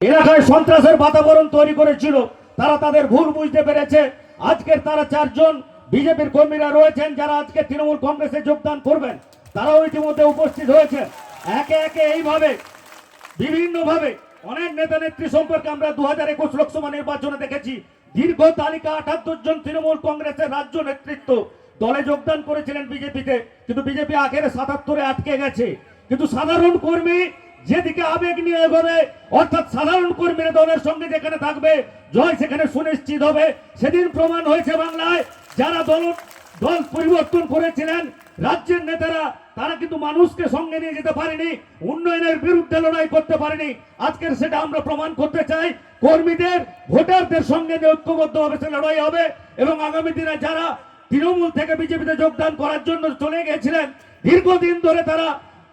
এলাকায় সন্ত্রাসের বাতাবরণ তৈরি করেছিল, তারা তাদের ভুল বুঝতে পেরেছে। আজকের তারা 4 জন বিজেপির কর্মীরা রয়েছেন যারা আজকে তৃণমূল কংগ্রেসে যোগদান করবেন, তারাও ইতিমধ্যে উপস্থিত হয়েছে। একে একে এইভাবে বিভিন্নভাবে অনেক নেতা নেত্রী সম্পর্কে আমরা 2021 লোকসভা নির্বাচনে দেখেছি। দীর্ঘ তালিকা 78 জন তৃণমূল কংগ্রেসের রাজ্য নেতৃত্ব দলে যোগদান করেছিলেন বিজেপিতে, কিন্তু বিজেপি আখেরে 77-এ আটকে গেছে। কিন্তু সাধারণ কর্মী যেদিকে আবেগ নিয়ে এগোবে, অর্থাৎ সাধারণ কর্মীরা দলের সঙ্গে যেখানে থাকবে জয় সেখানে সুনিশ্চিত হবে। সেদিন প্রমাণ হয়েছে বাংলায় যারা দল পরিবর্তন করেছিলেন রাজ্যের নেতারা, তারা কিন্তু মানুষকে সঙ্গে নিয়ে যেতে পারেনি, উন্নয়নের বিরুদ্ধে লড়াই করতে পারেনি। আজকের সেটা আমরা প্রমাণ করতে চাই। কর্মীদের ভোটারদের সঙ্গে যে ঐক্যবদ্ধভাবে সে লড়াই হবে, এবং আগামী দিনে যারা তৃণমূল থেকে বিজেপিতে যোগদান করার জন্য চলে গেছিলেন, দীর্ঘদিন ধরে তারা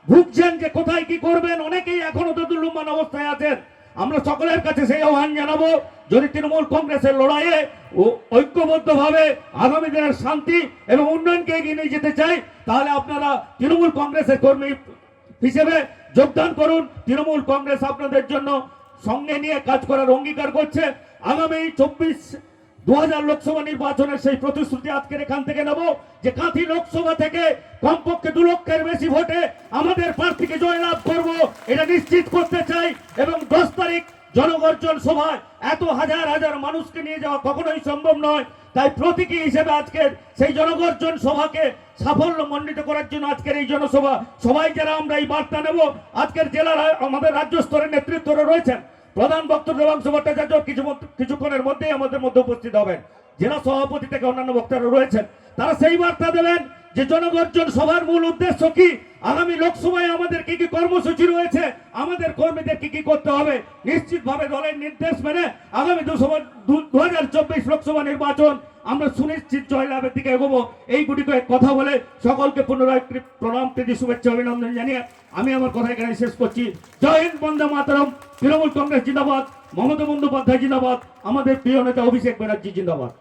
ভুগছেন যে কোথায় কি করবেন, অনেকেই এখনো তো দুর্লম্বান অবস্থায় আছেন। আমরা সকলের কাছে সেই আহ্বান জানাবো, যদি তৃণমূল কংগ্রেসের লড়াইয়ে ঐক্যবদ্ধভাবে আগামী দিনের শান্তি এবং উন্নয়নকে এগিয়ে নিয়ে যেতে চাই, তাহলে আপনারা তৃণমূল কংগ্রেসের কর্মী হিসেবে যোগদান করুন। তৃণমূল কংগ্রেস আপনাদের জন্য সঙ্গে নিয়ে কাজ করার অঙ্গীকার করছে। আগামী 2024 লোকসভা নির্বাচনের সেই প্রতিশ্রুতি আজকের এখান থেকে নেব যে কাঁথি লোকসভা থেকে কমপক্ষে 2 লক্ষের বেশি ভোটে আমাদের প্রার্থীকে জয়লাভ করব, এটা নিশ্চিত করতে চাই। এবং 10 তারিখ জনগর্জন সভায় এত হাজার হাজার মানুষকে নিয়ে যাওয়া কখনোই সম্ভব নয়। তাই প্রতীকী হিসেবে আজকের সেই জনগর্জন সভাকে সাফল্য মণ্ডিত করার জন্য আজকের এই জনসভা, সবাই যারা আমরা এই বার্তা নেব, আজকের জেলার আমাদের রাজ্য স্তরের নেতৃত্বরা রয়েছেন। প্রধান বক্তা দেবাংশ ভট্টাচার্য কিছুক্ষণের মধ্যেই আমাদের মধ্যে উপস্থিত হবেন। জেলা সভাপতি থেকে অন্যান্য বক্তারা রয়েছেন, তারা সেই বার্তা দেবেন যে জনগর্জন সভার মূল উদ্দেশ্য কি, আগামী লোকসভায় আমাদের কি কি কর্মসূচি রয়েছে, আমাদের কর্মীদের কি কি করতে হবে। নিশ্চিতভাবে দলের নির্দেশ মেনে আগামী 2024 লোকসভা নির্বাচন আমরা সুনিশ্চিত জয়লাভের দিকে এগোবো। এই গুটি কয়েক কথা বলে সকলকে পুনরায় প্রণাম, প্রীতি, শুভেচ্ছা, অভিনন্দন জানিয়ে আমি আমার কথা এখানে শেষ করছি। জয় হিন্দ, বন্দে মাতরম। তৃণমূল কংগ্রেস জিন্দাবাদ, মমতা বন্দ্যোপাধ্যায় জিন্দাবাদ, আমাদের প্রিয় নেতা অভিষেক ব্যানার্জি জিন্দাবাদ।